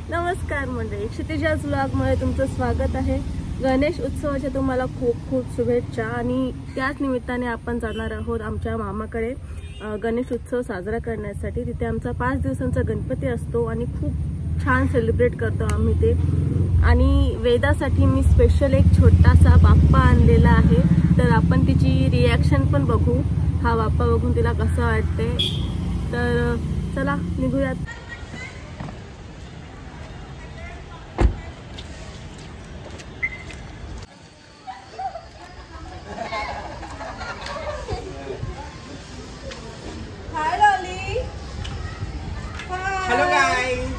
नमस्कार मंडळी, क्षितिजाज व्लॉगमध्ये तुमचं स्वागत आहे। गणेश उत्सवाच्या तुम्हाला खूप खूप शुभेच्छा। आणि त्याच निमित्ताने आपण जाणार आहोत आमच्या मामाकडे गणेश उत्सव साजरा करण्यासाठी। तिथे आमचा 5 दिवसांचा गणपती असतो आणि खूप छान सेलिब्रेट करतो आम्ही ते। आणि वेदासाठी मी स्पेशल एक छोटासा बाप्पा आणलेला आहे, तर आपण तिची रिॲक्शन पण बघू। हा बाप्पा बघून तिला कसं वाटते, तर चला निघूयात। Hello guys.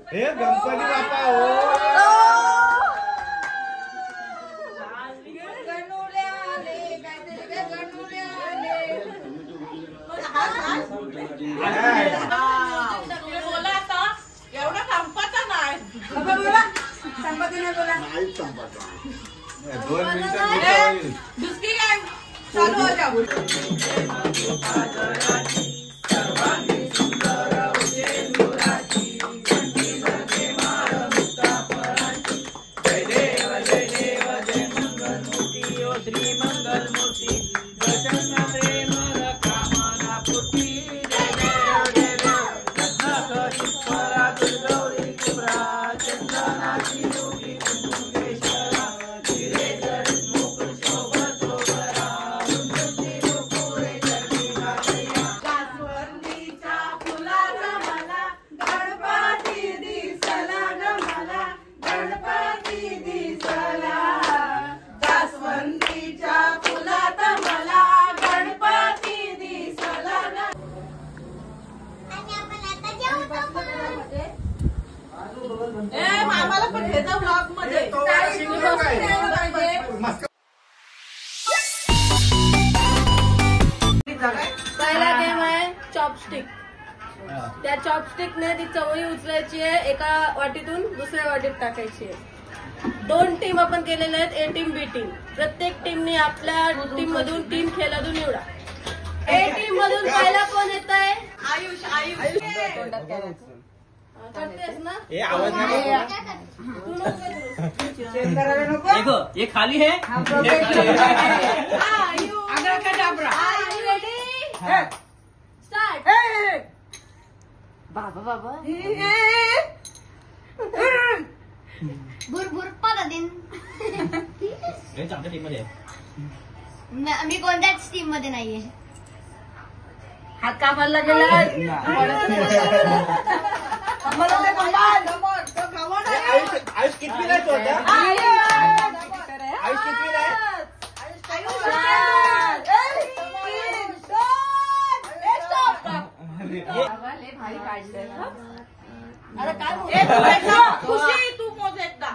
हे गणपती बाप्पा हो, एवढा संपत नाही, दोन मिनिटं दुसरी काय चालू हो जाऊ। मामाला पण घेता व्लॉग मध्ये। पहिला गेम आहे चॉपस्टिक। त्या चॉपस्टिक ने ती चवळी उचलायची आहे, एका वाटीतून दुसऱ्या वाटीत टाकायची आहे। 2 टीम आपण केलेल्या आहेत, ए टीम बी टीम। प्रत्येक टीमने आपल्या टीम मधून 3 खेळाडू निवडा। ए टीम मधून पहिला कोण येत आहे? आयुष करतेस ना? हे आवाज नाही देखो ये खाली है। आमच्या टीम मध्ये मी कोणत्याच टीम मध्ये नाहीये। हात का पडला गेला? आयुष किती नाही होता? आयुष किती नाही? भारी काढलंय। अरे काय खुशी तू मोज एकदा।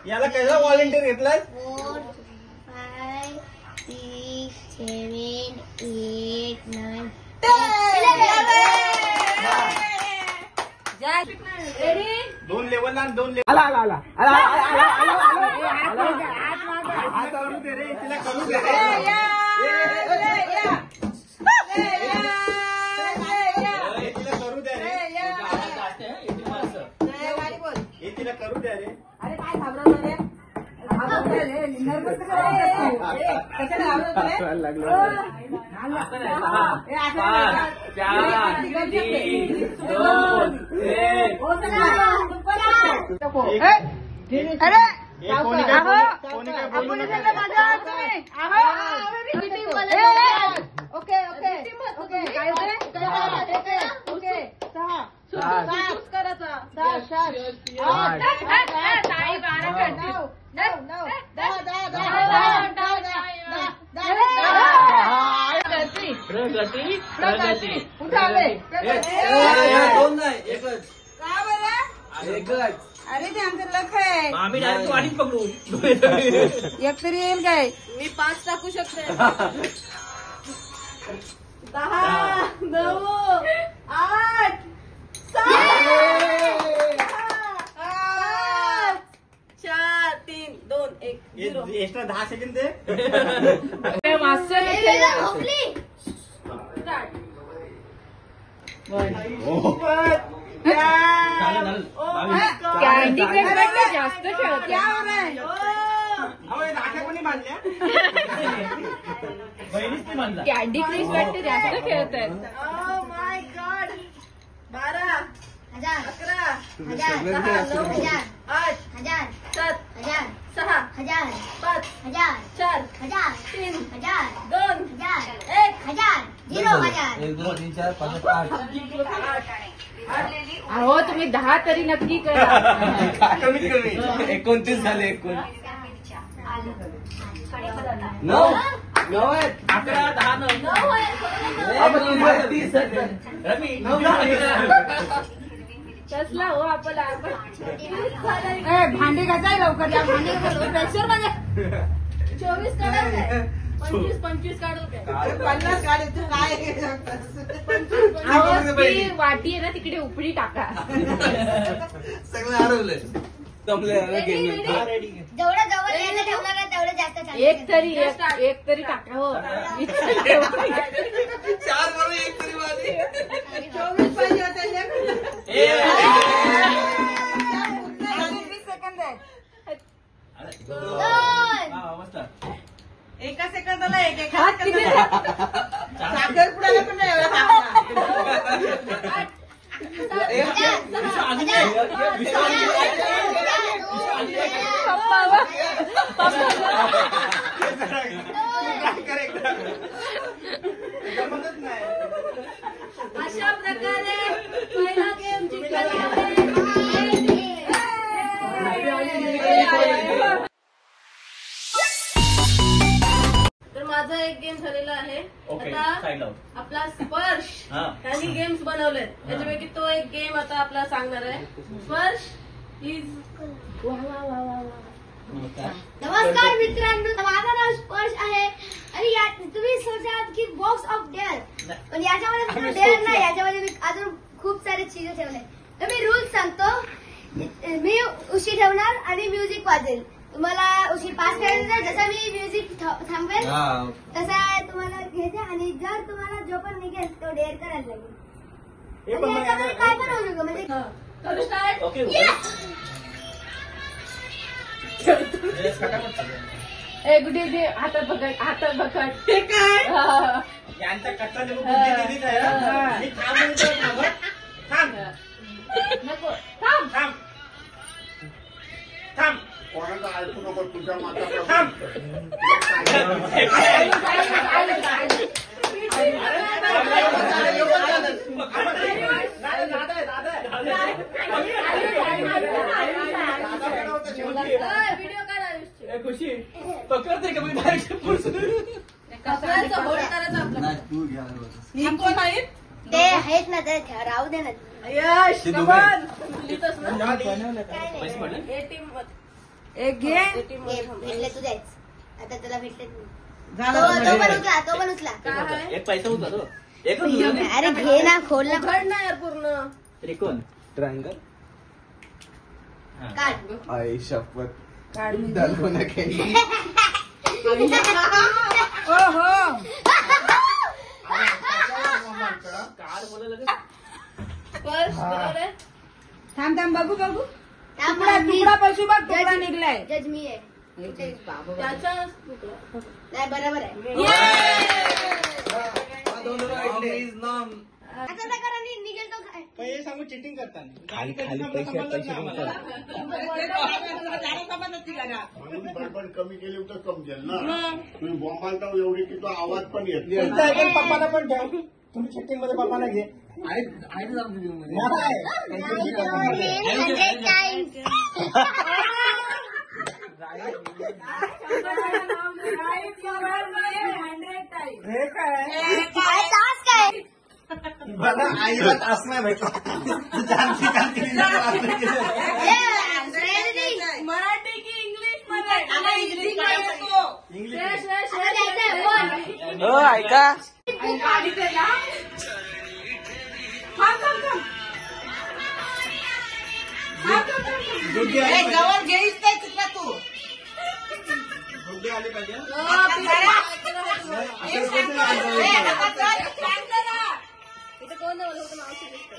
याला कसा व्हॉलेंटियर घेतलाय? 4 5 6 7 8 9 दोन लेवल ना, 2 लेवल आला करू दे रे, तिला करू दे रे। तिला करू द्या रे, तिला करू द्या रे। अरे काय घाबरवलं रे? कशाला घाबरवलं रे? 5 4 3 2 1 अरे कोणी काय बोलू नका। ओके ओके ओके ओके प्रगती प्रगती दोन नाही एकच. अरे ते आमचं लख आहे. आम्ही डायरेक्ट वाटीत पकडू. एक तरी येईल काय? मी 5 टाकू शकते. 10, 9, 8, 7, 4, 3, 2, 1, 0. एक्स्ट्रा 10 सेकंड दे. झोपली. झालं झालं. कॅन्डी क्रश जास्त खेळते. अहो, हे राख्या कोणी बांधल्या? बहिणीच ती माणसा. कॅन्डी क्रश वाटते जास्त खेळतात. Oh my God. 12, 1000 11, 1000 1000 8, 1000 7, 1000 6, 1000 5, 1000 4, 1000 3, 1000 2, 1000 1. 1000 0 1000. 1 2 3 4 5 8. अहो तुम्ही 10 तरी नक्की करा. कमीत कमी 29 झाले. 29 9 9 11, 10, 9. रमी कसला हो आपला भांडी घासाय लवकर या. भांडी प्रेशर मध्ये 24 काढू काय? 25 काढू काय? 50 काढे तू काय? ती वाटी आहे ना तिकडे उपडी टाका. सगळं हरवलंय. जमले जेवढं जवळ यायला ठेवणार आहे तेवढं जास्त छान. एक तरी टाका हो. 4 बरोबर 1 तरी वाजली. 24 पाहिजे होते. 20 सेकंद आहे. 2 मस्त. एका सेकंदाला एक एक चार. साखरपुड्याला पण नाही एवढा जमतच नाही. अशा प्रकारे पहिला गेम जिंकला आहे. तर माझा एक गेम झालेला आहे. ओके, आता साईड लाव. आपला स्पर्श हा. त्यांनी गेम्स बनवलेत. त्याच्यापैकी तो एक गेम आता आपला सांगणार आहे. स्पर्श इज नमस्कार मित्रांनो, माझं नाव स्पर्श आहे आणि तुम्ही सोचाल की बॉक्स ऑफ डेअर, पण याच्यामध्ये फक्त डेअर नाही, याच्यामध्ये मी अजून खूप सारे चीज ठेवले. तर मी रूल्स सांगतो. मी उशी ठेवणार आणि म्युझिक वाजेल. तुम्हाला उशी पास करायचं. जसं मी म्युझिक थांबवेल तसा तुम्हाला घ्यायचं आणि जर तुम्हाला जो पण निघेल तो डेअर करायला लागेल. आणि याच्यामध्ये काय पण होऊ शकतो म्हणजे करू स्टार्ट. ओके. गुडी दे. हातात बघत. ते काय? यांचा कच्चा लिंबू बुद्धी दिली काय? मी थांब म्हणतो, थांबत. थांब नको थांब. थांब थांब कोणाचं ऐकू नको तुझ्या माता थांब. व्हिडिओ काढा. खुशी पकडते का मी डायरेक्ट कसं होल्ड करायचं आपलं. तू घ्या. कोण आहेत? ते आहेत ना, ते राहू दे ना. यश ते कमान. लिहितोस ना? पैसे पडले. ए टीम एक घे. भेटले तू जायच. आता तुला भेटले तू. झालं. तो पण उचला. काय? एक पैसा होता तो. एक होता. अरे घे ना, खोल ना. घड ना यार पूर्ण. त्रिकोण. ट्रायंगल. काढ. आई शपथ. काढ मी. दाखवून केली. ओहो. कार बोलायला स्पर्श बरोबर आहे. थांब बघू. थांब, तुकडा पैसे बघ. तुकडा जज- निघलाय. जज मी आहे. त्याच्या नाही, बरोबर आहे. असं तर करा, निघेल तो काय. पहिले सांगू चिटिंग करताना खाली पैसे म्हणून बडबड कमी केली तर समजेल ना. तुम्ही बोंबालता एवढी की तो आवाज पण येत नाही. पप्पाला पण ठेव. तुम्ही चिट्टिंग मध्ये पप्पाला घे आहे ना जाऊन दे मध्ये. हे काय काय बघा आईला तास नाही भेटला जानकी मराठी की इंग्लिश मध्ये इंग्लिश ऐका जवळ घेईच नाही तिथला तू बुद्धी आली पाहिजे इथे कोण नाही बोलत, नाव सांगितलं.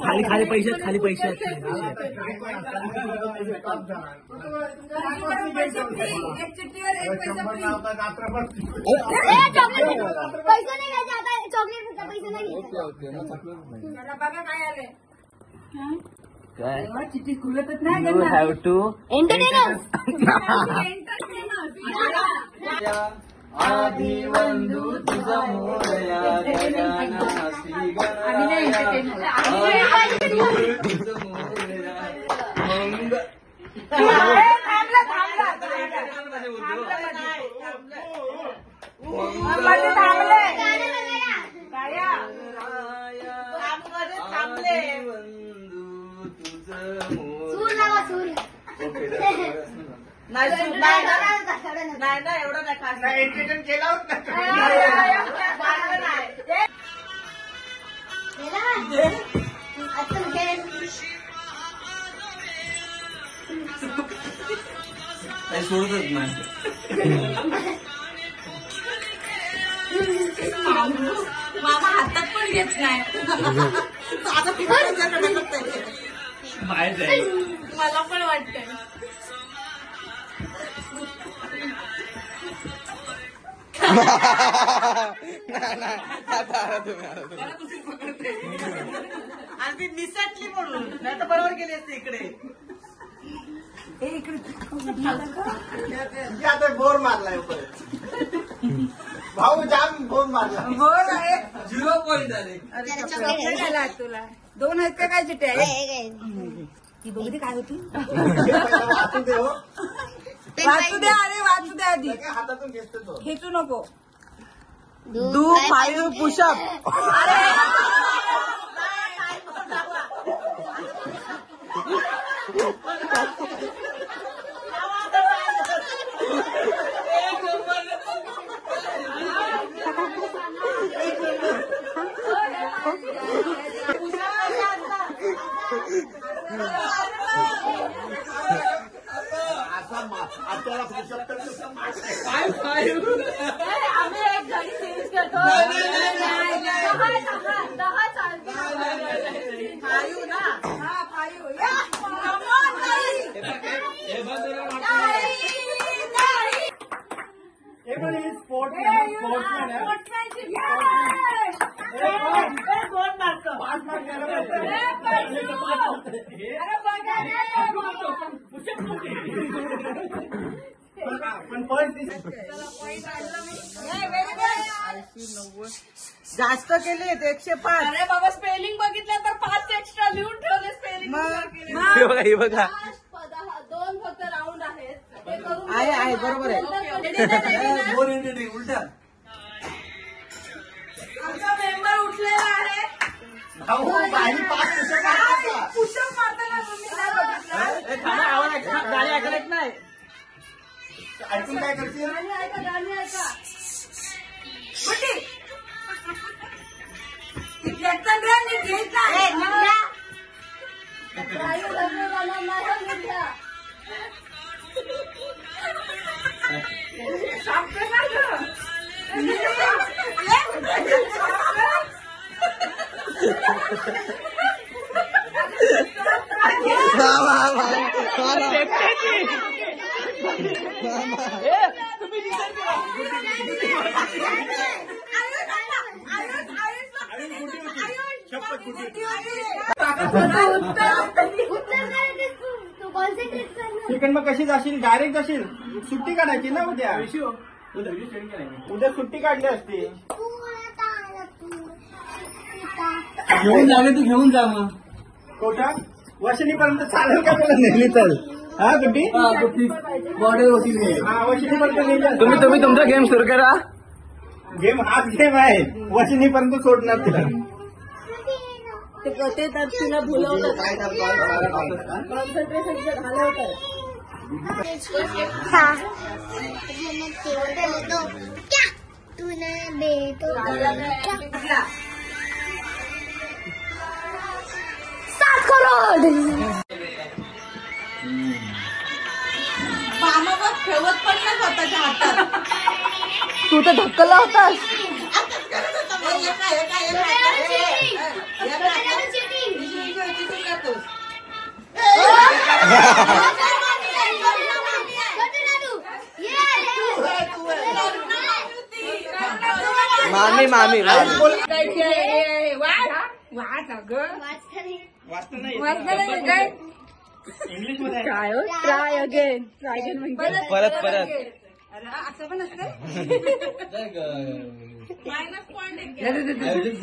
खाली खाली पैसे खाली पैसे पैसे नाही घ्यायचे आता चॉकलेट पैसे नाही बघा काय आले काय यू हॅव टू एंटरटेनर आधी बंधू तुझा मोरया गगनासी गणाया. तुझं मोरया मंग सूर लावा सूर नाही ना एवढं नाही खास एंटरटेन केला होता काही सोडतच नाही. मामा हातात पण घेत नाही आता माहित आहे मला पण वाटतंय आणि ती निसटली म्हणून नाही तर बरोबर गेली असते इकडे आता बोर मारलाय परत भाऊ जाम बोर मारला बोल आहे 0 पॉईंट आले. चॉकलेट आला तुला 2 आहेत का काय चिट्टे ती बघितली काय होती वाचू दे हो वाचू द्या अरे वाचू द्या आधी सगळ्या हातातून घेतो तो खेचू नको डू 5 पुशअप आपल्याला पुस्तक आम्ही एक घडी सिरीज करतो. 10 चालते. फायू ना हा फायू या जास्त केले 105 अरे बाबा स्पेलिंग बघितलं तर 5 एक्स्ट्रा लिहून ठेवले स्पेलिंग. हे बघा 2 फक्त राऊंड आहेत ते करून आहे बरोबर आहे बोर एंटरटेन उलटा. आमचा मेंबर उठलेला आहे. भाऊ बाई पाच पुशअप मारताना तुम्ही काय बघितलं? गाडी ऐकत नाही ऐकून काय करते गाणी ऐका गाणी ऐका. कुठे घेतलं रे मी घेतला काही लग्न झालं नाही मुद्दा. सांगते ना गं. उत्तर काय ते तू कॉन्सन्ट्रेट कर ना. तिकडे मग कशी जाशील? डायरेक्ट जाशील? सुट्टी काढायची ना उद्या. उद्या सुट्टी काढली असती. घेऊन जावे तू घेऊन जा मग. कोटा वशिनीपर्यंत चालेल का तुला नेहमी? चल हा गुड्डी. बॉर्डर होती हा वशिनीपर्यंत नेहमी. तुम्ही तुमचा गेम सुरू करा. गेम हाच गेम आहे. वशिनीपर्यंत सोडणार तुला. ते तर तुला भुलवतात, कॉन्सन्ट्रेशन घालवतात. मामा बघ ठेवत पण नाही स्वतःच्या हातात. तू तर धक्कला होतास. मामी मामी इंग्लिश मध्ये काय ट्राय अगेन परत परत. असं पण असतं.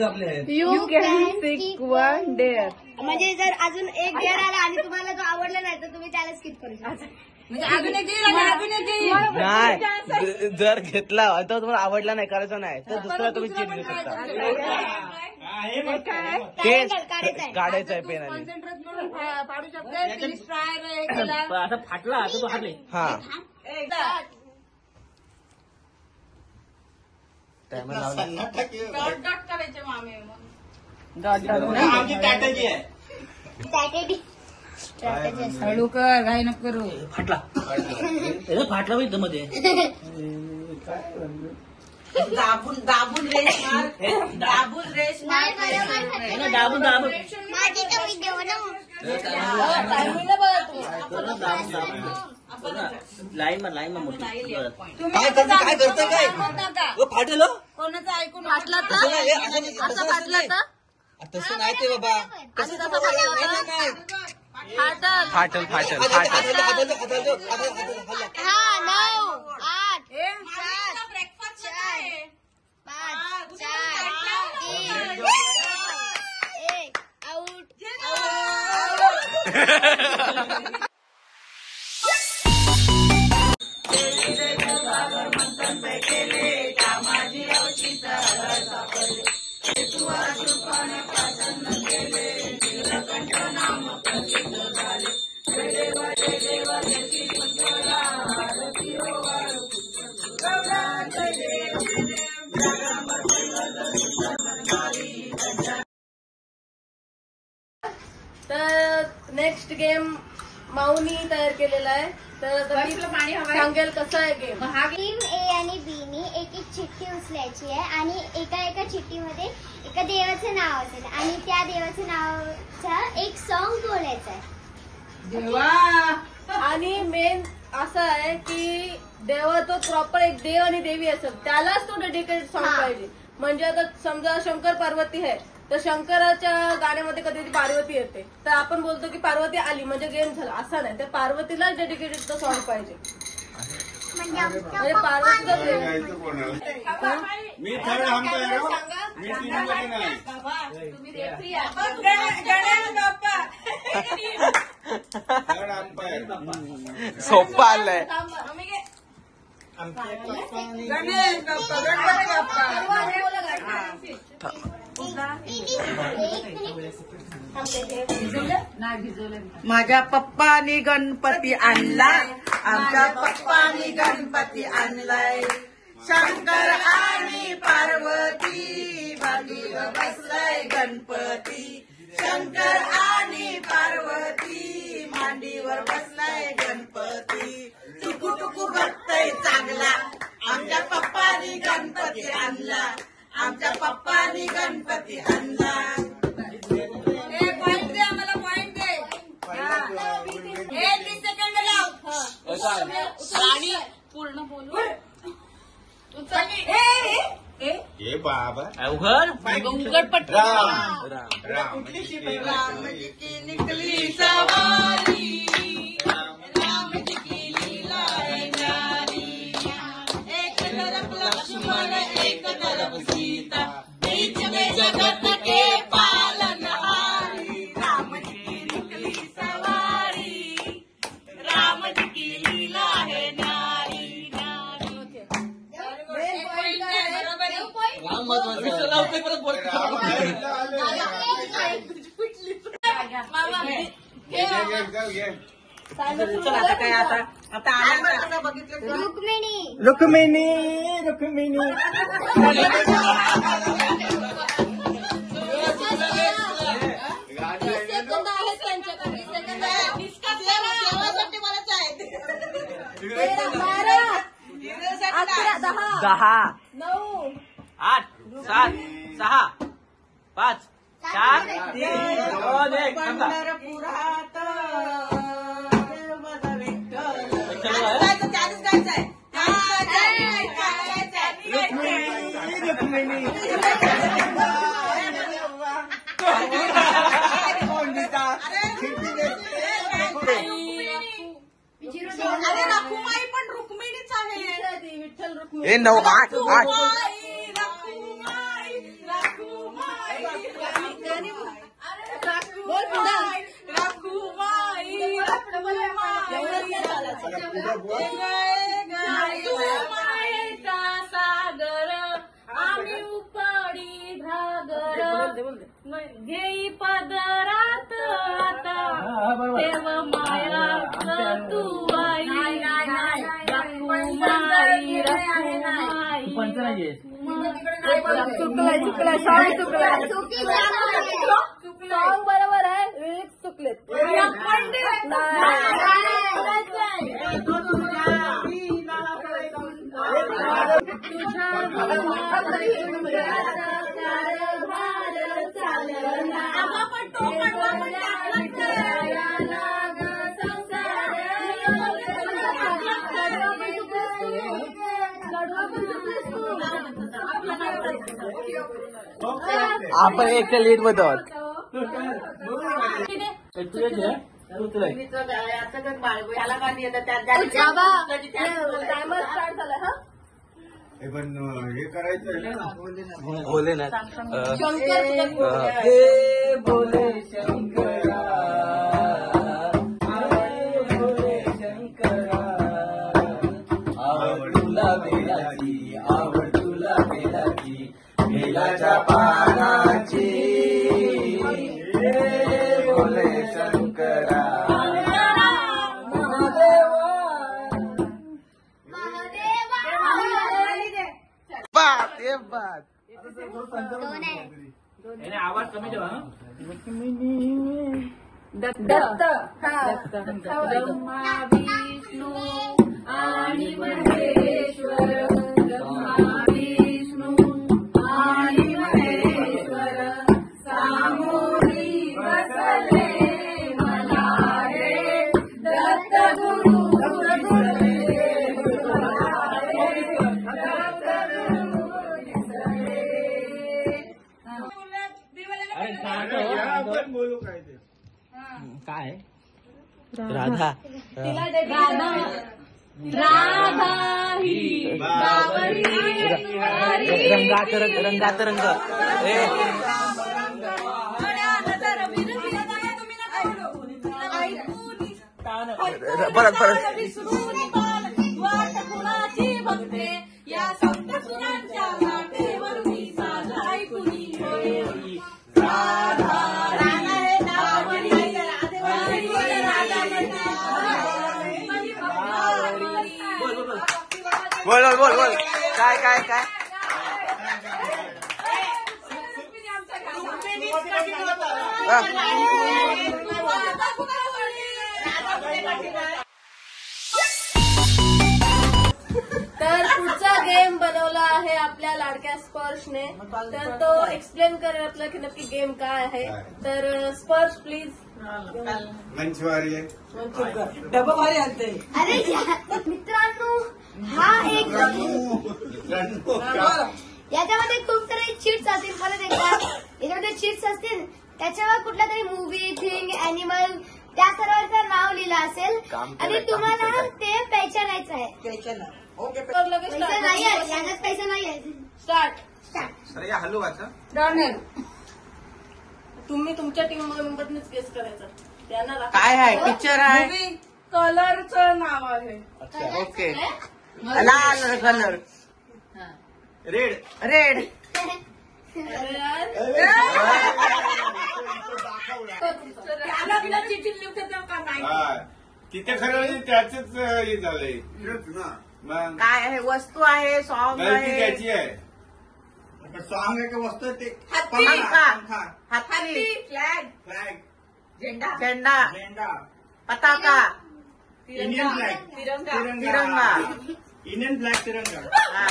आपले आहेत. You can pick one there. म्हणजे जर अजून एक गेअर आला आणि तुम्हाला तो आवडला नाही तर तुम्ही त्याला स्किप करू शकता. म्हणजे अजून एक देईल आणि अजून एक देईल. नाही जर घेतला आणि तो तुम्हाला आवडला नाही, करायचा नाही, तर दुसरा तुम्ही चीट घेऊ शकता. तेच काढायचं आहे पेन आणि कॉन्सन्ट्रेट करून पाडू शकते. फिनिश ट्राय केला. आता फाटला तर तो हारले. हा टायमर लावला. डॉट डॉट करायचे मामे. आमची स्ट्रॅटेजी आहे. स्ट्रॅटेजी हळू कर, घाई नको करू. फाटला फाटला पाहिजे मध्ये. दाबून दाबून रेस मार. दाबून रेस मार. दाबून दाबून माझी तर व्हिडिओ लाईन मा मोठी. काय करतोय काय? फाटेल हो? कोणाचं ऐकून फाटला तर असं नाही, असं असं फाटलं तर तसं नाही ते बाबा. आणि तसं फाटलं तर फाटल. फाटल फाटल फाटल. हा 9 8 ब्रेकफास्ट आहे. 5 4 3 1 आउट. तर नेक्स्ट गेम माऊनी तयार केलेला आहे. तर आता मी पाणी हवंय. सांगेल कसं आहे गेम. टीम ए आणि बी नी एक एक चिठ्ठी उचलायची आहे आणि एका एका चिठ्ठीमध्ये एका देवाचं नाव असेल आणि त्या देवाचं नावाचा एक सॉन्ग बोलायचं आहे. देवा. आणि मेन असं आहे की देवा तो प्रॉपर एक देव आणि देवी असेल त्यालाच तो डेडिकेटेड सॉन्ग हा. पाहिजे. म्हणजे आता समजा शंकर पार्वती आहे तर शंकराच्या गाण्यामध्ये कधी पार्वती येते तर आपण बोलतो की पार्वती आली म्हणजे गेम झाला. असं नाही, तर पार्वतीला डेडिकेटेड तो सॉन्ग पाहिजे. म्हणजे पार्वतीचा जायचं कोणाला? मी थर्ड अंपायर हो. मी टीममध्ये नाही. Third umpire. सोप्पा आलाय. गणेश बाप्पा, गणपती बाप्पा. माझ्या पप्पानी गणपती आणलाय, आमच्या पप्पानी गणपती आणलाय. शंकर आणि पार्वती मांडीवर बसलाय गणपती. शंकर आणि पार्वती मांडीवर बसलाय गणपती. टुकू टुकू बघतय चांगला, आमच्या पप्पानी गणपती आणला, आमच्या पप्पानी गणपती आणला. पॉइंट दे आम्हाला, पॉइंट दे. 30 सेकंद लाव. आणि पूर्ण बोलू. हे बाबा उघड उघड पट्टी. राम. कुठली शिप आहे? राम जी की निकली सवारी, राम जी की लीला है न्यारी, एक तरफ लक्ष्मण एक तरफ सीता, बीच में जगत के पालनहारी, राम जी की निकली सवारी, राम जी की लीला है न्यारी न्यारी। राम महत्वाचं. विषय लावतोय परत बोल. चला आता काय आता आनंद बघितलं. रुक्मिणी रुक्मिणी दहा 9 8 7 6 5 4 3 2 1 पंढरपुरात देवदा विठ्ठल. गायचं त्यानेच गायचंय. अरे रखुमाई पण रुक्मिणीच आहे. विठ्ठल रुक्मिणी. ए 9 8 8 सागर आम्ही उपडी घागर घेई पदरात आता देव माया तू आई रखुमाई रखुमाई चुकलाय सॉंग बरोबर आहे लिरिक्स चुकलेत. आपण एक लीड मध्ये आहोत. ह्याला गाणी येतात टायमर स्टार्ट झाला हा. हे पण हे करायचं ना. बोले ना हे बोले शंकरा, बोले शंकरा, आवड तुला बेलाची, आवड तुला बेलाची, बेलाच्या पानाची. हे बोले शंकरा, बात ये बात. आवाज कमी ठेवा. दत्त ब्रह्मा विष्णू आणि महेश्वर. ब्रह्मा विष्णू आणि महेश्वर सामोरी बसले मला रे. दत्त गुरु आपण बोलू काय ते. काय राधा राधा ही बावरी रंगात रंग परत बघते या सप्तसुरांच्या वाटेवर मी साधा ऐकुनी होय. राधा हे नाव बोल काय तर पुढचा गेम बनवला आहे आपल्या लाडक्या स्पर्शने. तर तो एक्सप्लेन करेल आपलं की नक्की गेम काय आहे. तर स्पर्श प्लीज. मंचवारी आहे. डबा भारी आणते. अरे यार, मित्रांनो हा एक याच्यामध्ये खूप सारे चिट्स असतील. परत एकदा याच्यामध्ये चिट्स असतील त्याच्यावर कुठला तरी मूवी थिंग अॅनिमल त्या सर्वांचं नाव लिहिलं असेल आणि तुम्हाला ते पहचानायचं आहे. ओके पैसा नाही आहे याच्यात पैसा नाही आहे. स्टार्ट. अरे या हलू वाचा डॉनर तुम्ही तुमच्या टीम मधूनच गेस करायचं. त्यांना काय आहे पिक्चर आहे मूवी कलरचं नाव आहे. ओके लाल कलर रेड रेड अरे यार, त्याला तिला चिठ्ठी लिहून देतो का नाही? हा. तिथे खरं त्याच हे झालंय ना मग काय आहे वस्तू आहे सॉंग गलती आहे त्याची आहे सॉंग आहे की वस्तू आहे ते हत्ती. पंखा हत्ती हत्ती फ्लॅग फ्लॅग झेंडा झेंडा झेंडा पताका इंडियन फ्लॅग तिरंगा तिरंगा इंडियन फ्लॅग तिरंगा हा.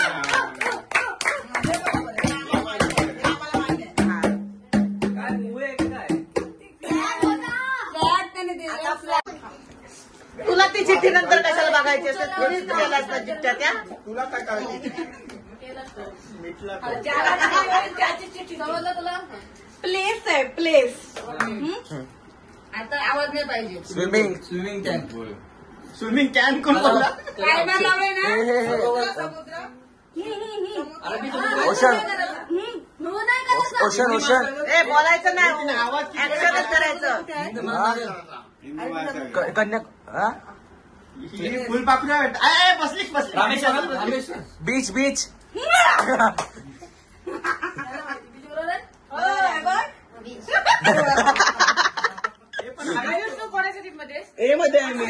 फ्लॅग त्याने दिला फ्लॅग. तुला ती चिठ्ठी नंतर कशाला बघायची असते थोडीच केल्या असतात चिठ्ठ्या त्या तुला काय करायचं मिटला तो. ज्याला नाही होईल त्याची चिठ्ठी समजलं तुला? प्लेस आहे प्लेस. आता आवाज नाही पाहिजे. स्विमिंग स्विमिंग कॅन कोण बोलला टायमर लावले ना. ओशन हो नाही करायचं. ओशन ओशन ए बोलायचं नाही ऍक्शनच करायचं हिंदी भाषा कन्या हा? फुलपाखरू बसली बसली बीच बीच कोणाच्या टीम मध्ये ए मध्ये आहे मी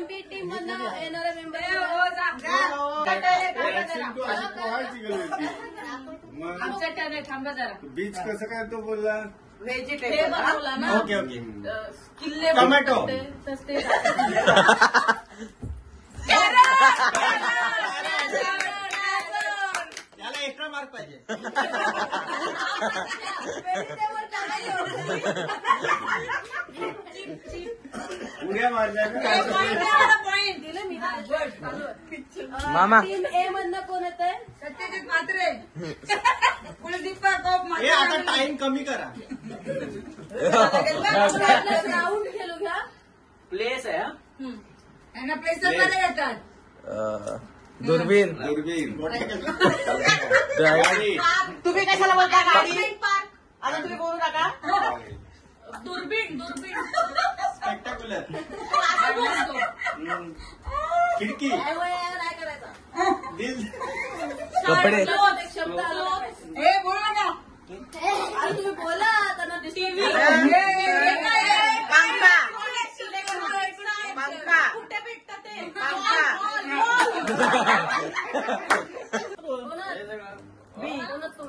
बी टीम मधनं येणारा मेंबर पोहायची गेली होती मग आमच्या टर्न आहे. थांबा जरा. बीच कसं काय तो बोलला हे व्हेजिटेबल बनवला ना ओके ओके किल्ले टोमॅटो. बनवते, तसे त्याला एक्स्ट्रा मार्क पाहिजे उड्या मारल्या का पॉइंट दिलं मी मामा. टीम ए मधनं कोण येत आहे? सत्यजित म्हात्रे. कुलदीप कोप हे आता टाइम कमी करा राऊंड खेळू घ्या. प्लेस आहे यांना प्लेसर मध्ये येतात. दुर्बीन दुर्बीन गाडी. तुम्ही कशाला बोलता गाडी आता तुम्ही बोलू नका दुर्बीण दुर्बीण. स्पेक्टाक्युलर खिडकी काय करायचं? दिल कपडे एक शब्द आला. हे बोल ना. अरे तुम्ही बोला त्यांना टीव्ही. पंखा पंखा कुठे भेटतात ते?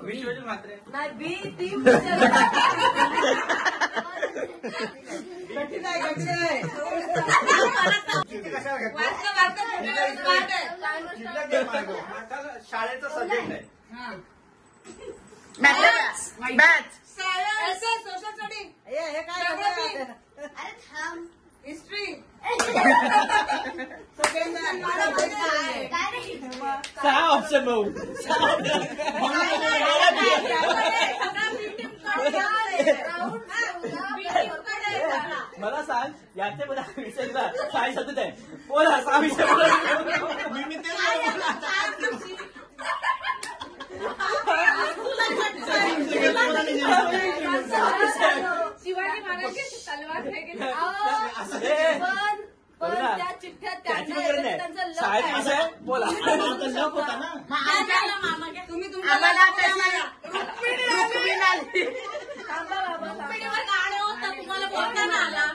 विश्वजित म्हात्रे नाही बी टीम कठीण आहे कठीण आहे. कशाला घेतलं? वाचतं वाचतं कुठे स्मार्ट आहे. कुठला गेम आहे तो? आता शाळेचा सब्जेक्ट आहे हा. मॅच सायन्स सोशल स्टडी हे Geography. अरे थांब. हिस्ट्री. काय नाही. सहा ऑप्शन भाऊ मला सांग याचे मला विषयला काय सतत आहे बोला सहा विषय मी तेच बोललो. शिवाजी महाराजांची तलवार फेकेल. पण त्या चिठ्ठ्या त्यांना येतात, त्यांचं लक शाळेत आहे. कसं आहे बोला लक होता ना तुम्ही तुमच्या थांबा बाबा, थांबा. तुम्हाला बोलता ना आला.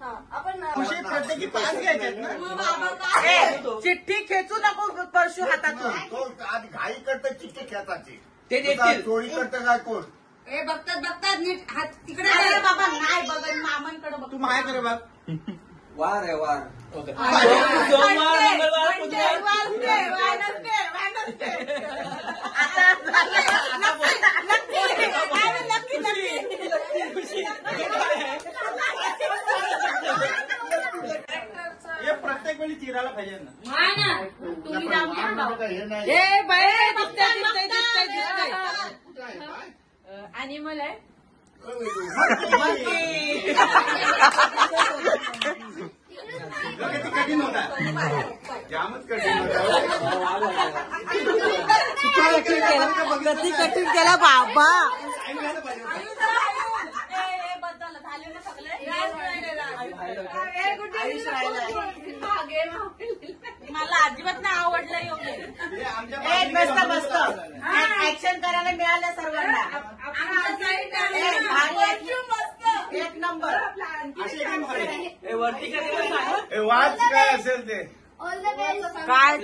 हा, आपण खुशी प्रत्येकी 5 घ्यायच्यात ना चिठ्ठी खेचू नको परशू हातातून तो आज घाई करतं चिठ्ठी खेचायची ते देतील चोरी करतं काय कोण हे बघतात बघतात नीट हात तिकडे बाबा नाही बघत मामांकडे बघ. तू माय करे बघ वार आहे वार सोमवार मंगळवार बुधवार हे प्रत्येक वेळी चिरायला पाहिजे ना नाही ना ए बाय अॅनिमल आहे कठीण होता जामच कठीण कठीण केला बाबा मला अजिबात नाही आवडलं मस्त मस्त ऍक्शन करायला मिळालं सर्वांना एक नंबर वाच काय असेल ते ऑल द बेस्ट. काय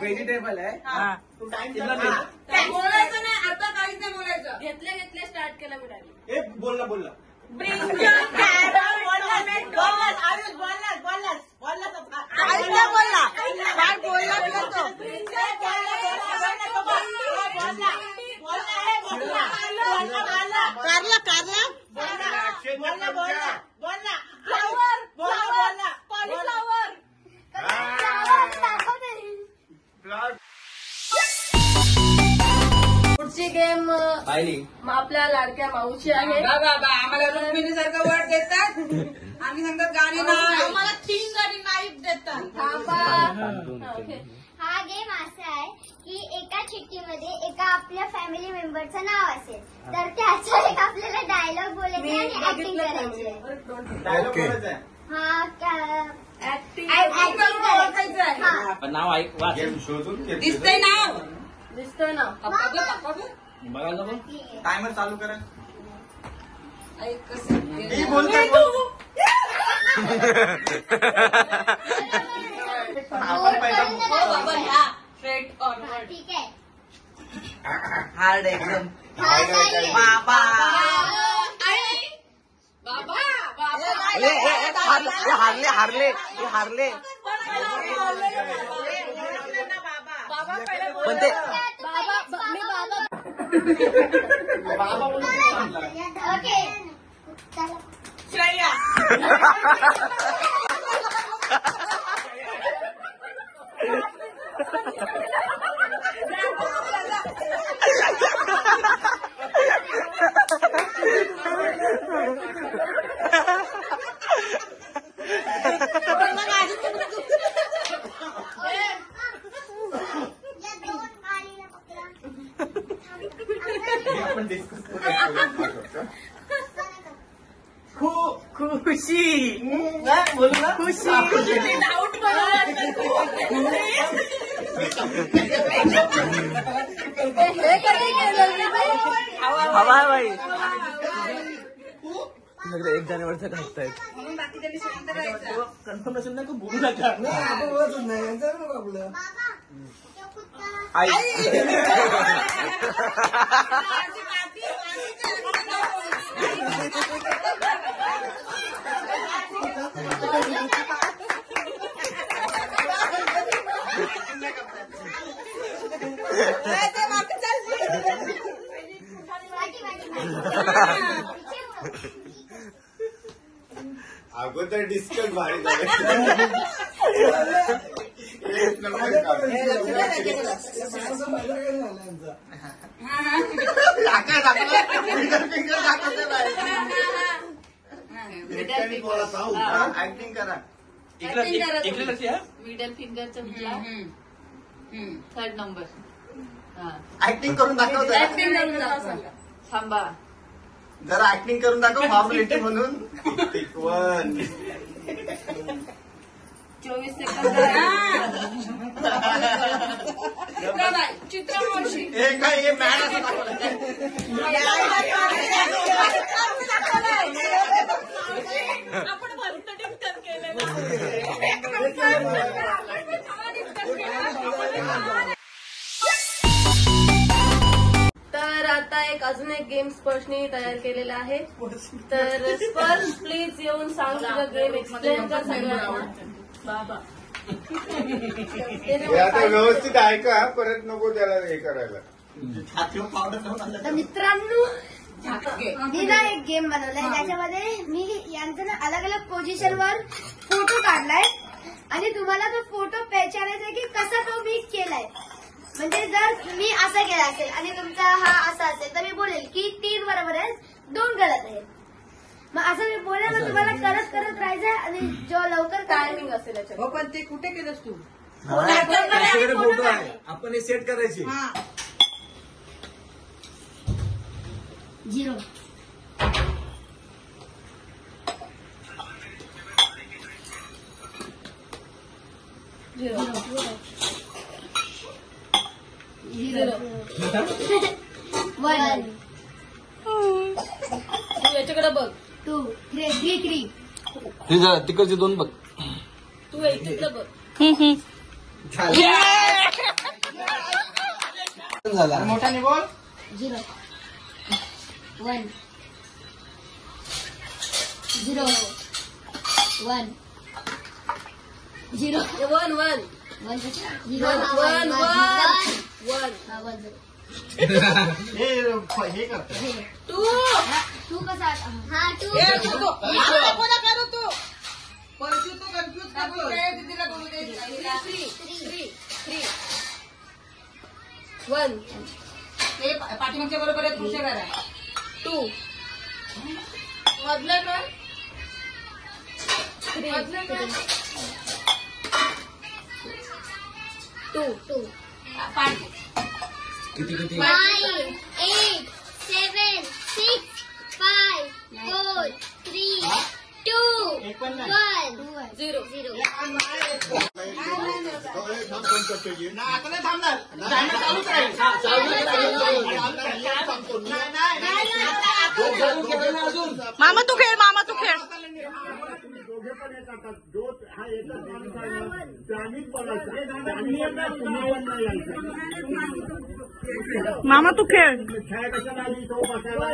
व्हेजिटेबल आहे बोलायचं नाही आता काहीच नाही बोलायचं घेतले घेतले स्टार्ट केला मिळाली. ए बोलला बोलला पुढची गेम आपल्या लाडक्या माऊची आहे. आम्हाला रुक्मिणीसारखं वर्ड देतात आम्ही सांगतात गाणी नाही आम्हाला 3 गाणी नाही देतात ओके. हा गेम असा आहे की एका चिठ्ठीमध्ये एका आपल्या फॅमिली मेंबरचं नाव असेल तर त्याचा एक आपल्याला डायलॉग बोलायचे आणि ऍक्टिंग करायची आहे. डायलॉग बोलायचा आहे. हा ऍक्टिंग ओळखायचं आहे. हा. नाव ऐक वाच गेम शोधून घेतली. दिसतंय नाव दिसतोय ना. बघायला नको टायमर चालू करा. ऐक कसं मी बोलतोय आपण पहिला स्ट्रेट फॉरवर्ड ठीक आहे. हार्ड एकदम हा, नाही. बाबा हारले पण ते ओके. चला. श्रेया आपण डिस्कस खुशी बोलू ना खुशी डाऊट हवा आहे बाई एक जानेवारीचं घालतायत म्हणून बाकीच्यांनी शांत राहायचं कन्फर्म नसेल ना बोलू नका आई अगोदर डिस्कस भारी झाले. ऍक्टिंग करा. इकडे लक्ष या मिडल फिंगरचा उजला थर्ड नंबर ऍक्टिंग करून दाखव ऍक्टिंग करून दाखव. थांबा जरा ऍक्टिंग करून दाखव फॉर्मॅलिटी म्हणून. टिकवन 24 सेकंद चित्रमावशी हे काय हे मॅन असं दाखवलं. आपण भरतडीत केलेलं तर आता अजून एक गेम स्पर्शनी तयार केलेला आहे. तर स्पर्श प्लीज येऊन सांग तुझं गेम एक्सप्लेन कर सगळ्यांना. बाबा हे आता व्यवस्थित ऐका परत नको त्याला हे करायला. तर मित्रांनो मी ना एक गेम बनवलाय त्याच्यामध्ये मी यांचं ना अलग अलग पोझिशनवर फोटो काढलाय आणि तुम्हाला तो फोटो पहचानायचा आहे की कसा तो मी केलाय. म्हणजे जर मी असा केला असेल आणि तुमचा हा असा असेल तर मी बोलेल की 3 बरोबर आहे 2 गलत आहेत. मग असं मी बोलेल मग तुम्हाला करत राहायचं आणि जो लवकर टायमिंग असेल याच्यात. हो पण ते कुठे केलंस तू? त्याच्याकडे फोटो आहे, आपण हे सेट करायचे. 0 1 तू याच्याकडे बघ. 2 3 तिकडचे 2 बघ. तू इकडे बघ. झाला. मोठ्याने बोल. 0 1 0 1 0 1 1 1 हे करतो. 2 कसा हा 2 कोणा करू तू? परशू तू कन्फ्युज नको. दीदीला बोलू दे. 3 1 ते पाठीमागच्या बरोबर आहे तुमच्या घरात. 2 मधलं ना 3 2 किती 5 8 7 6 5 4 3 2 एक पण नाही. 1 0 ना आता नाही थांबणार. टायमर चालूच राहील. मामा तू खेळ, मामा तू खेळ. दोघे पण हे करतात. जो हा एकच माणूस आहे ना, त्यानेच बोलायचं. त्यांनी एकदा पुण्यावर नाही यायचं. मामा तू खेळ. खेळ कशाला आली तो बसायला.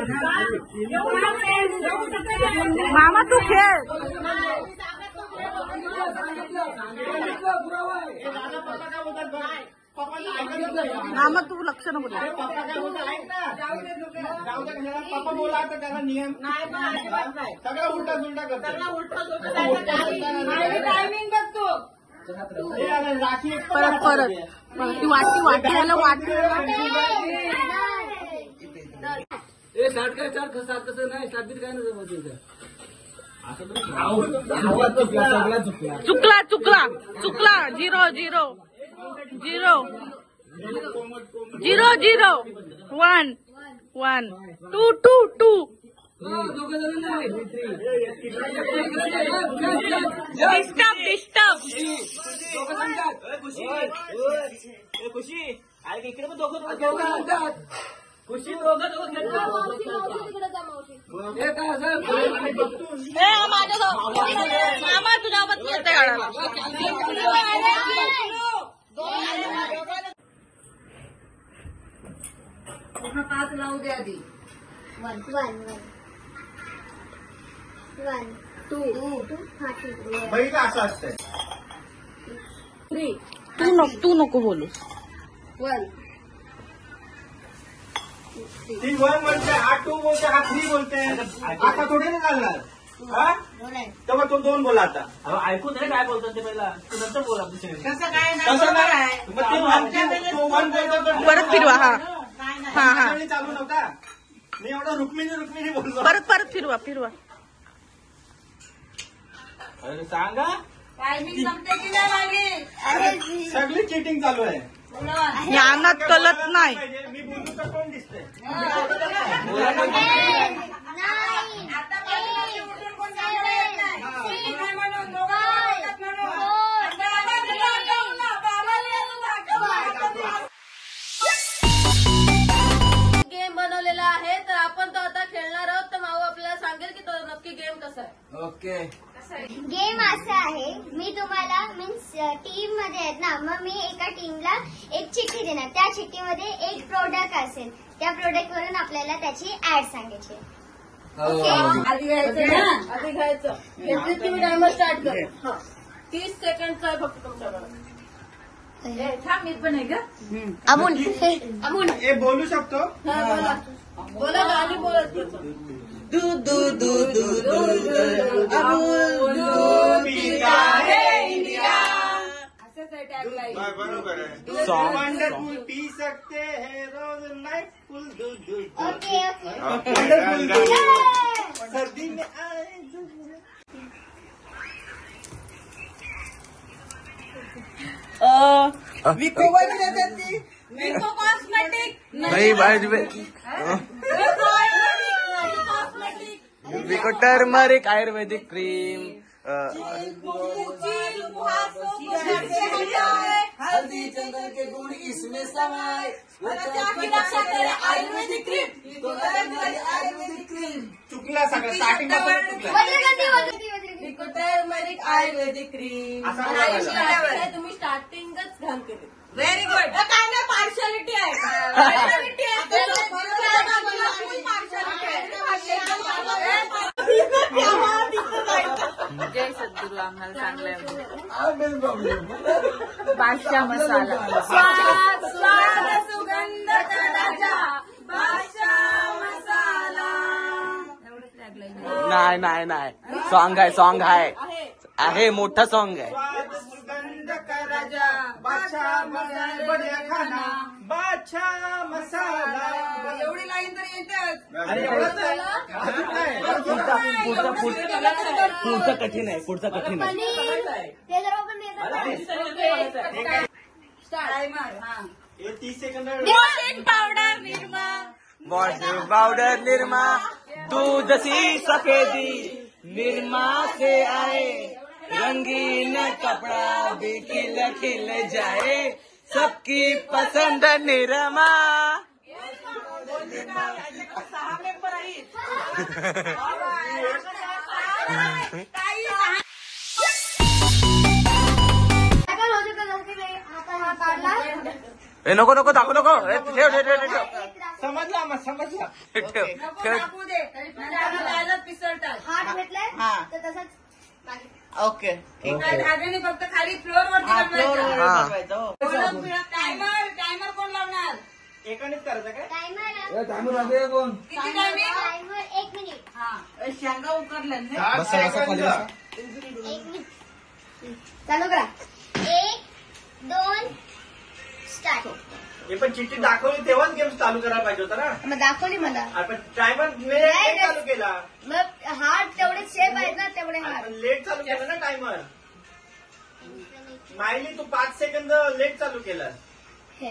मामा तू खेळ. मामा तू लक्ष नको देऊ. पप्पा बोला तर त्याला नियम सगळं उलटा सुलटा करतो. टायमिंग बघतो. राखी परत ती वाटी चुकला 0 1 1 2 2 डिस्टर्ब. खुशी अरे इकडे पण दोघं खुशी दोघं मामा तुझ्यावर येते पूर्ण 5 लावू दे आधी. 1 2 बघितलं असं असतंय. 3 तू नको बोलू. 1 ती 1 बोलते, हा 2 बोलते, हा 3 बोलते. आता थोडी नाही चालणार. हा तेव्हा तो 2 बोला आता. ऐकून तरी काय बोलतात ते पहिला तू नंतर बोला दुसरे. तसं काय नाही. तसं बरोबर नाही. आहे. मग तो 1 बोलतो. परत फिरवा. हा चालू नव्हता. मी एवढं रुक्मिणी बोललो. परत फिरवा. अरे सांगा टायमिंग संपते की नाही मागे? सगळी चिटिंग चालू आहे. ज्ञानात कळत नाही. मी बोलू तर कोण दिसतंय. आता पाठीमागे उठून कोण सांगता येत नाही. नाही म्हणून दोघं बोलतात म्हणून. बाबाला दाखव ना, बाबाला दाखव. गेम बनवलेला आहे तर आपण तो आता खेळणार आहोत. तर माऊ आपल्याला सांगेल की तो नक्की गेम कसा आहे. ओके. गेम असा आहे मी तुम्हाला मीन्स टीम मध्ये आहेत ना मग मी एका टीमला एक चिठ्ठी देणार. त्या चिठ्ठीमध्ये एक प्रोडक्ट असेल. त्या प्रोडक्ट वरून आपल्याला त्याची ऍड सांगायची. आधी घ्यायचं ना. आधी घ्यायचं. घेतली की मी टायमर स्टार्ट कर. 30 सेकंडचा आहे फक्त तुमच्याकडे. थांब मी पण आहे का? अमूल हे बोलू शकतो. बोला गाणी बोलत पिता है इंडिया टॅगलाईन. बरोबर आहे. Song. वंडरफुल पी सकते हैं रोज नाइट फुल दूध दूध ओके ओके वंडरफुल सर्दी में आए विको मध्ये देतात ती. विको कॉस्मेटिक. नाही कॉस्मेटिक. विको टर्मरिक आयुर्वेदिक क्रीम हल्दी चंदन के गुण इसमें समाये आयुर्वेदिक क्रीम. आयुर्वेदिक क्रीम. चुकला सगळं स्टार्टिंग पासून विको टर्मरिक आयुर्वेदिक क्रीम. असं बोलायला. तुम्ही स्टार्टिंगच घाण केली. Very good. काय नाही पार्शालिटी आहे. पार्शालिटी आहे. जय सद्गुरू आम्हाला चांगलं बादशाह मसाला स्वाद स्वाद सुगंध कराचा बादशाह मसाला. नाही नाही नाही सॉन्ग आहे मोठा सॉन्ग आहे. स्वाद सुगंध का राजा बादशाह मसाला बढिया खाना बादशाह मसाला. एवढी लाईन तर येतेच. अरे एवढंच आहे? अजून काय? पुढचं कठीण आहे पुढचं कठीण आहे. ते जर आपण येतात टायमर. हा. हे 30 second washing powder Nirma. Washing powder Nirma दूध सी सफेदी निरमा से आए रंगीन कपड़ा भी खिल खिल जाए सबकी पसंद निरमा. ए नको नको दाखवू नको ठेव ठेव ठेव ठेव समजला मग समजला. ठेव नको ठेव. टाकू दे. नंतर डायलॉग पिसळतात. हात भेटलाय तर तसंच बाकी. ओके एका धाग्याने फक्त खाली फ्लोअर वरती हा. टायमर कोण लावणार? एकानेच करायचं काय? टायमर कोण किती टायमिंग? Timer 1 minute. हा. शेंगा उकरल्या ना. 60 सेकंद. 1 मिनिट चालू करा. 1 2 स्टार्ट. हे पण चिठ्ठी दाखवली तेव्हाच गेम चालू करायला पाहिजे होता ना. मग दाखवली मला. आपण टायमर लेट चालू केला. मग हात तेवढे शेप आहेत ना तेवढे हात. आपण लेट चालू केला ना टायमर. मायली तू 5 सेकंद लेट चालू केला. हे.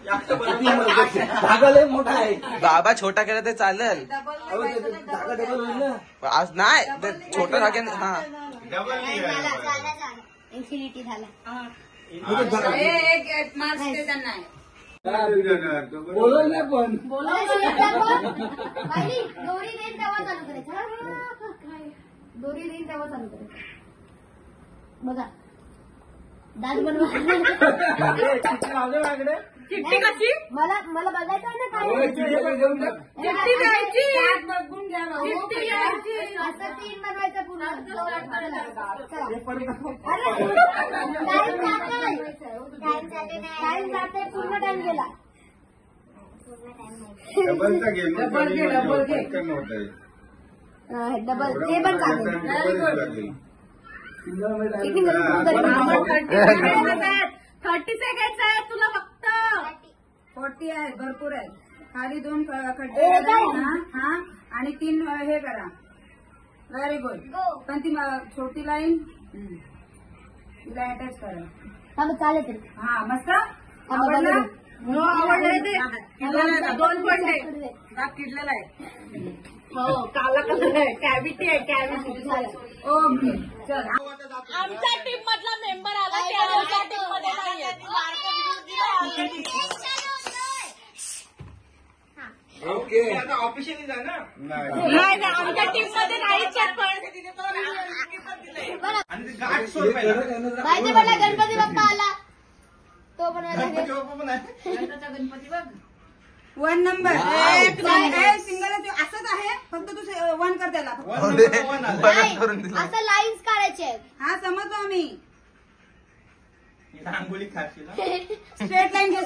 जास्त बरोबर. धागा लय मोठा आहे. बाबा छोटा केला तर चालेल. धागा डबल होईल ना. आज नाही ते छोटा धाग्याने हा डबल नाही, झाला इन्फिनिटी झाला. एक मार्क्स दे त्यांना. बोलवलं नाही पण बाई, दोरी देईन तेव्हा चालू करायचं. दोरी देईन तेव्हा चालू करायचं. बघा दात बनवा. चिठ्ठी कशी? मला बघायचं आहे ना होय, काय चिठ्ठी पण घेऊन जा. चिठ्ठी द्यायची. त्यात बघून घ्या. चिठ्ठी द्यायची. असं 3 बनवायचं पूर्ण. टाइम जाते पूर्ण टाइम गेला. डबलचा गेम डबल घे, डबल घे. पटकन होतंय. डबल ते पण चालेल. किती मिनिट 30 सेकंड आहे तुला फक्त. 40 आहे भरपूर आहे. खाली 2 खड्डे ए, करा. काय? हा आणि 3 हे करा. Very good. गो. पण ती छोटी लाईन तिला अटॅच करा. चालेल तरी. हा मस्त. बघा आवडलं? बघा. आवडलं ते? 2 पडले. दात किडलेला आहे. हो काला कलर आहे कॅव्हिटी आहे कॅव्हिटी. ओके चल. आमच्या टीम मधला मेंबर आला की आमच्या टीम मध्ये नाहीये. ओके आता ऑफिशियली जा ना. नाही आमच्या टीम मध्ये नाहीच आहे पण. आणि ते गाठ सोड पहिला. माहिती पडला गणपती बाप्पा आला. तो बनवायचा गणपती बाप्पा पण आहे. गणपती बघ. 1 नंबर. सिंगल असंच आहे फक्त तू 1 कर त्याला. One number one आलं. बरं करून दिलं. असं लाईन्स काढायचे आहेत. हा समजलो आम्ही. रांगोळी खाशील ना. स्ट्रेट लाईन घे.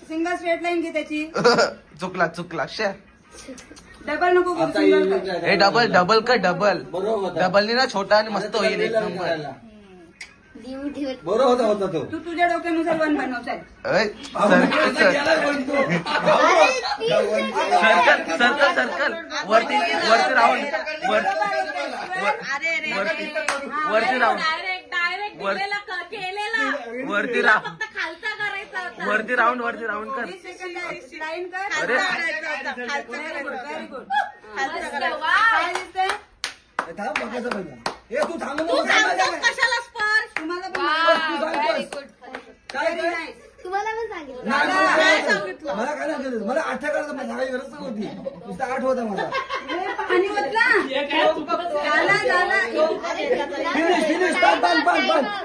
सिंगल स्ट्रेट लाईन घे त्याची. चुकला शे. डबल नको करू आता सिंगल येईल कर. हे डबल का डबल बरोबर डबलनी ना छोटा आणि मस्त होईल एक नंबर. बरोबर होता तो. तू तुझ्या डोक्यानुसार वन बनवताय. सर्कल वरती राऊंड वरती राऊंड वरती राऊंड कर. 20 सेकंद लाईन कर. अरे. Very good. काय दिसतंय? थांब बघायचं पहिला. हे तू थांब तू कशाला स्पर्श तुम्हाला पण काय काय तुम्हाला पण सांगितलं. मला काय सांगितलं मला 8 करायचं सांगायची गरज नव्हती. नुसतं 8 होता मला. पाणी ओतला.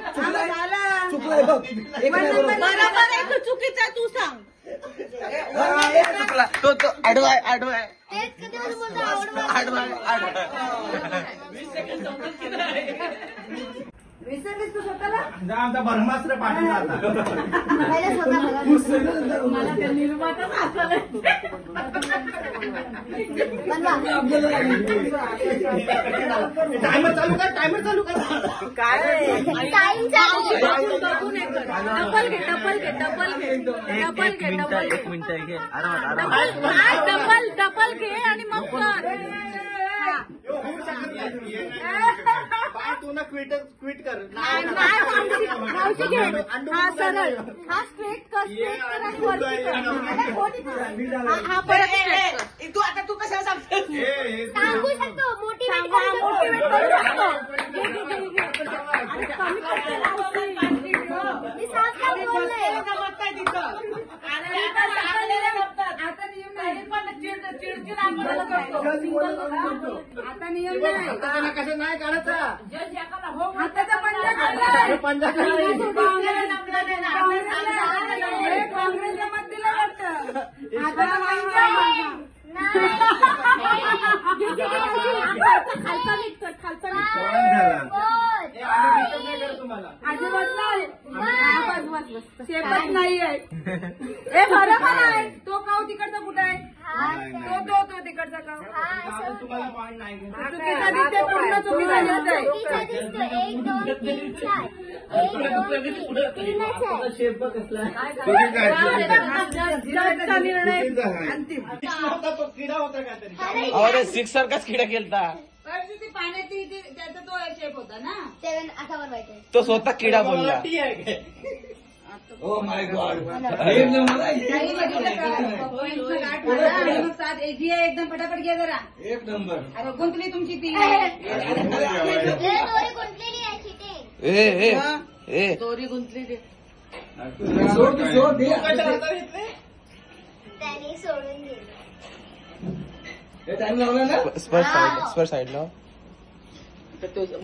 झाला. चुकलाय बघ. एक नाही बरोबर. बरोबर आहे तू चुकीचा तू सांग चुकला तो आडवा आहे तेच कधी बोलतो आवडलं. विसरलीस तू स्वतःला. आमचा ब्रह्मास्त्र पाठवला आता. पहिलं स्वतः बघा. मला ते निर्माताच आठवलं. बनवा. टायमर चालू कर. टाइम चालू. एक मिनिट घे आरामात डबल घे आणि मग कर. तू ना क्विट कर. मावशी घे. हा सरळ. हा स्ट्रेट कर आणि वरती कर. हा परत straight कर. तू कशाला सांगते सांगू शकतो. मोटिवेट मोटिवेट करू शकतो. आणि कमी करते मावशी. मी साफ बोलले. आता नियम नाही. आता नियम नाही. कसं नाही काढायचा. हाताचा पंजा काढलाय. पंजा काँग्रेसला मत दिलं वाटतं. आता पंजा. अजिबात नाही. शेपच नाही आहे. हे बरोबर आहे. तो काव तिकडचा कुठं आहे. तो तिकडचा काव. तुम्हाला पॉईंट नाही. चुकीचा दिसते. पूर्ण चुकीचा दिसतंय. 1 2 3 4 1 2 3 शेप कसला जजचा निर्णय अंतिम. तो किडा होता काहीतरी. अरे 6 सारखाच किडा केलता. ती पाण्याची त्याचा तो शेप होता ना. 7 असा बनवायचा. तो स्वतः किडा बोलला. Oh my God. एक नंबर आहे. नाही बघितलं का? पॉईंटचं गाठ मारा आणि मग 7 जी आहे एकदम पटापट घ्या जरा. एक नंबर. अरे गुंतली तुमची ती. दोरी गुंतलेली आहे चिटिंग. ए दोरी गुंतलेली सोड दे. त्याने सोडून दिलं. हे टाइम लावला ना. स्पर्श साईडला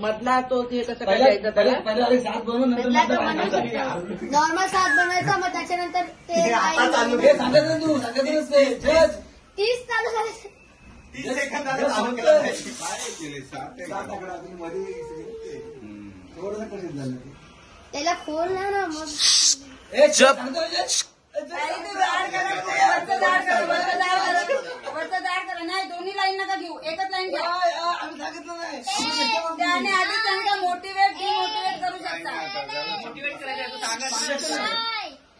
मधला तो ते कसं काय पहिला द्यायचं त्याला पहिला आधी 7 बनवून नंतर नॉर्मल 7 बनवायचं मग त्याच्यानंतर ते हे सांगायचं तू सांगायचं नसते. 30 चालू करायचं. 30 सेकंदाला चालू केलं नाही. त्याला खोल ना मग. वरचं जाड करा. नाही दोन्ही लाईन नका घेऊ. एकच लाईन घ्या. सांगितलं नाही. त्याने आधी सांगा मोटिवेट डिमोटिवेट करू शकता.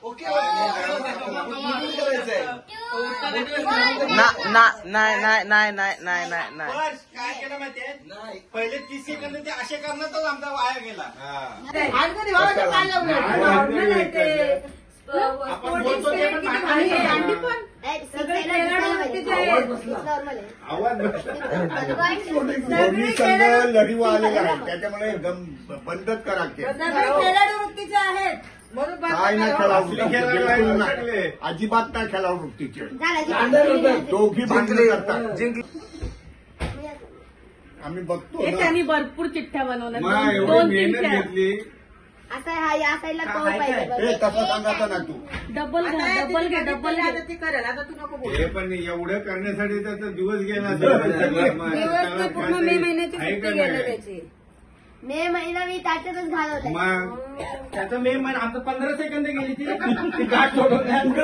ओके नाही बस काय केलं माहितीये. पहिले 30 सेकंद ते असे करण्यातच आमचा वाया गेला. आपण बोलतो ते पण दांडी पण सगळे नॉर्मल आहे. आवाज दोन्ही संघ लढीव आलेला आहे. त्याच्यामुळे एकदम बंदच करा खेळ. सगळे खेळाडू वृत्तीचे आहेत. काय नाही खेळाडू वृत्ती. अजिबात नाही खेळाडू वृत्तीचे. दोघी भांडणं करतात. आम्ही बघतो हे ना. त्यांनी भरपूर चिठ्ठ्या बनवल्या. मग एवढी 2-3 मेहनत त्या. घेतली. असा हा या साईडला तो हे पाहिजे. तसं सांगायचं ना तू. डबल घ्या. आता ती करेल. आता तू नको बोलू. हे पण एवढं करण्यासाठी त्याचा दिवस गेला. दिवस ते पूर्ण मे महिन्याची सुट्टी गेलं त्याची. मे महिना मी त्याच्यातच घालवलाय. मग त्याचं मे महिना आमचं 15 सेकंद गेली ती गाठ सोडून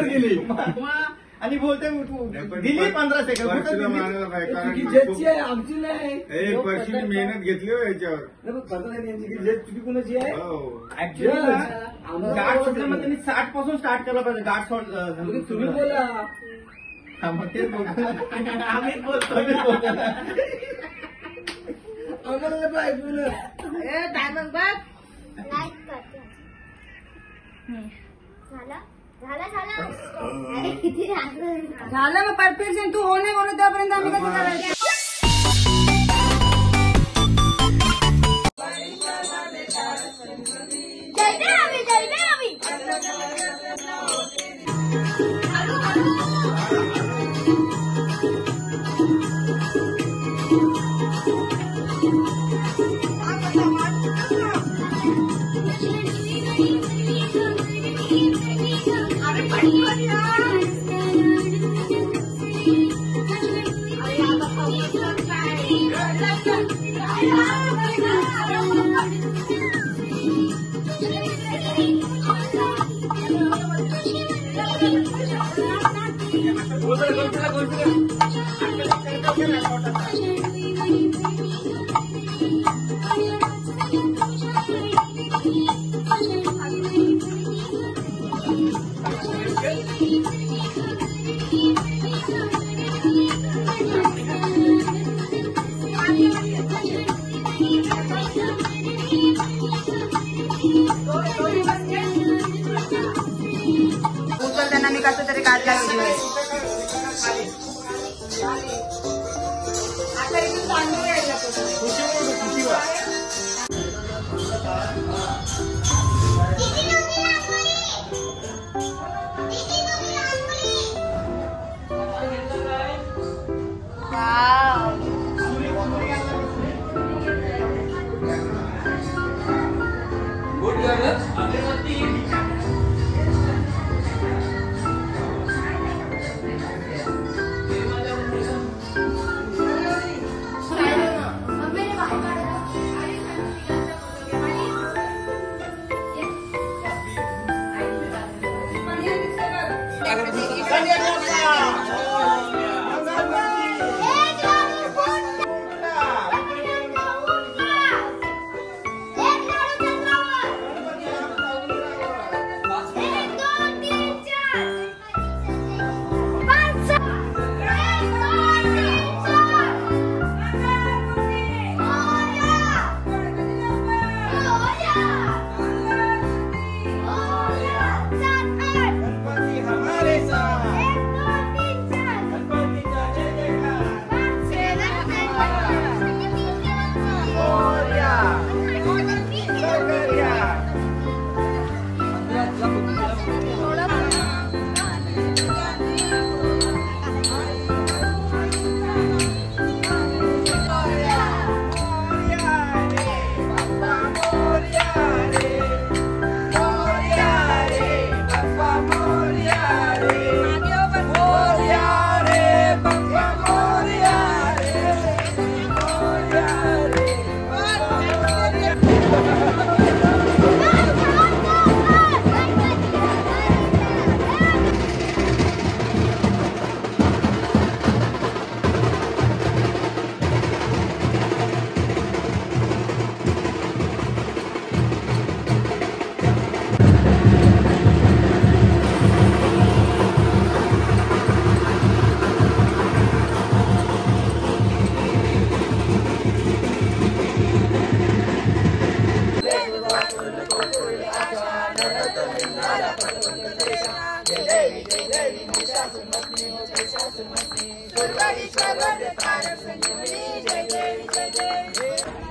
गेली. आणि बोलते दिली 15 सेकंड पर्सला मारायला पाहिजे चुकी कारण जजची आहे, आमची नाही. हे पर्सनी मेहनत घेतली हो याच्यावर. नाही, पण 15 यांची की जज चुकी कोणाची आहे? हो. ऍक्च्युली गाठ सोडल्यामध्ये त्यांनी 60 पासून स्टार्ट केलं पाहिजे. गाठ तुम्ही बोला. हा, मग तेच बोलतो. आम्हीच बोलतो. आम्हाला नाही पाहिजे. टायमर बघ लाईक करते. झाला झाला झाला. अरे किती रात्र. झालं मग परफेक्शन. तू हो नाही म्हणून त्यापर्यंत आम्ही कसं करायचं. जय आम्ही उचलताना मी कसं तरी काढला व्हिडिओ. आता इथून तांदूळ यायला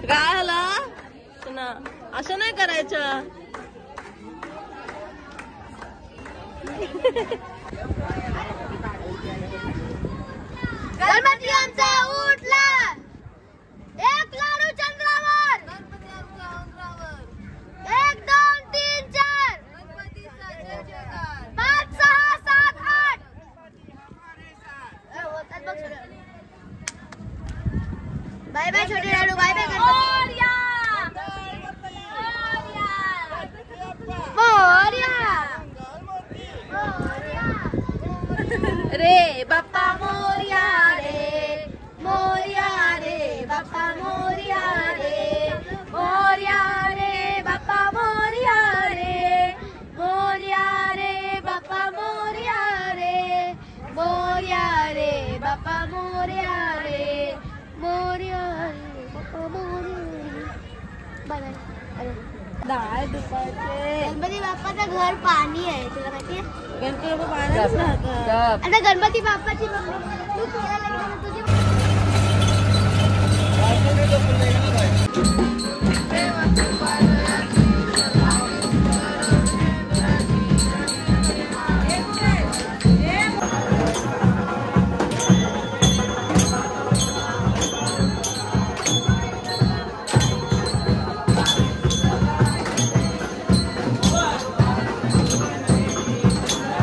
काय आला ना असं नाही करायचं. गणपती आमचा उठला. एक लाडू चंद्रावर. 1 2 3 4 5 6 7 8. बाय बाय छोटे लाडू. Bye bye Morya. मोरया. मोरया. रे बाप्पा मोरया रे, मोरया रे बाप्पा मोरया रे, मोरया रे बाप्पा मोरया रे, मोरया रे बाप्पा मोरया रे, मोरया रे बाप्पा मोरया रे, मोरया रे बाप्पा मोरया रे. डाळ दुपारचे गणपती बाप्पाचं घर पाणी आहे, तुला माहिती आहे? गणपती बाप्पा पाण्यात राहतात. आता गणपती बाप्पाची मम्मी तू खेळायला गेला तुझी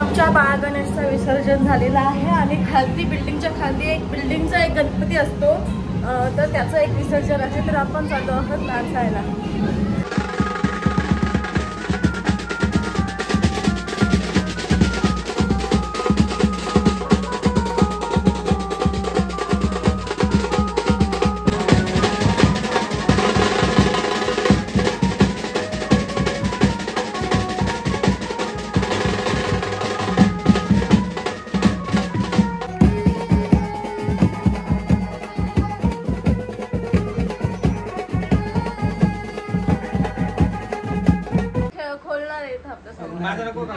आमच्या बाळ गणेशचं विसर्जन झालेलं आहे आणि खालती बिल्डिंगच्या खाली एक बिल्डिंगचा एक गणपती असतो, तर त्याचं एक विसर्जन आहे. तर आपण चाललो आहोत नाचायला. खोलणार आहेत आपल्यासमोर. माझा नको का?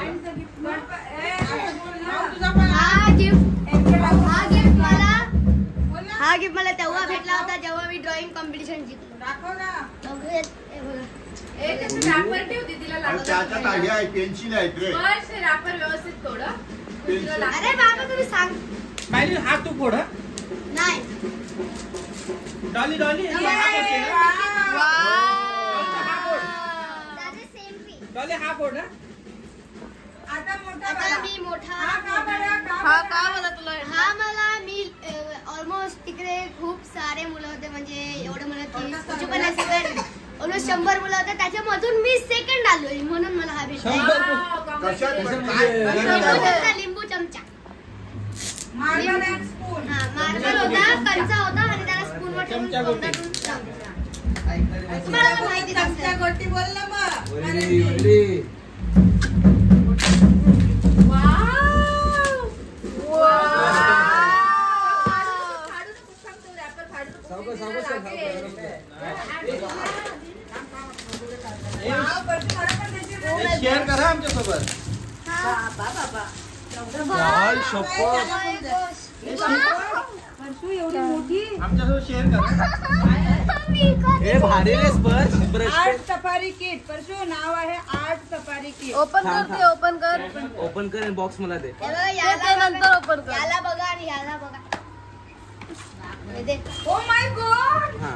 हा गिफ्ट मला तेव्हा भेटला होता जेव्हा मी ड्रॉइंग कॉम्पिटिशन जिंकलो. त्याच्यात आहे आहे, पेन्सिल आहेत रे. अरे बाबा तुम्ही सांग. पाहिजे हात तू फोड. हं? नाही डॉली डॉली हा फोडते ना? दादा सेम पी. डॉली हा फोड. हं? आता मी मोठा हा का मला तुला हा मला मी ऑलमोस्ट तिकडे खूप सारे मुलं होते, म्हणजे एवढे मुलं 30 पण सगळे ऑलमोस्ट 100 मुलं होते, त्याच्यामधून मी सेकंड आलोय म्हणून मला हा भेटला. कशात पण काय? लिंबू चमचा मार्बल होता, कंचा होता आणि त्याला स्पूनवर ठेवून तोंडातून चमचा. मला तर माहिती नसतं. गोष्टी बोल ना मग. शेअर करा आमच्यासोबत. आमच्यासोबत शेअर करा. हे भारी रे Sparsh. Art safari kit. Parshu नाव आहे आर्ट सफारी किट. ओपन कर ते, ओपन कर. ओपन कर बॉक्स मला दे. हे बघा, ते नंतर ओपन कर. याला बघा आणि याला बघा. हे दे. Oh my God. हा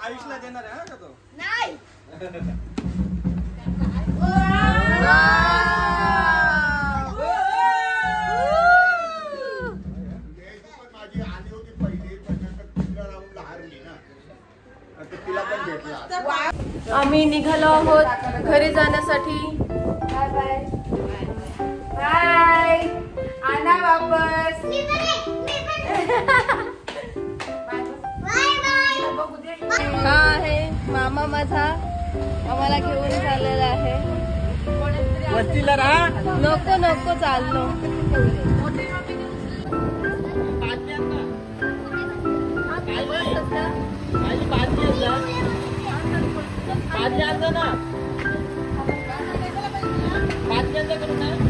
आयुषला देणार आहे का तो? नाही माझी आली होती पहिली, पण नंतर तिसऱ्या राऊंडला हारली ना, आता तिला पण भेटला. आम्ही निघालो आहोत घरी जाण्यासाठी. Bye bye. बाय. आणा वापस. हा आहे मामा माझा, आम्हाला घेऊन चाललेला आहे. वस्तीला राहा. नको नको चाललो. पाच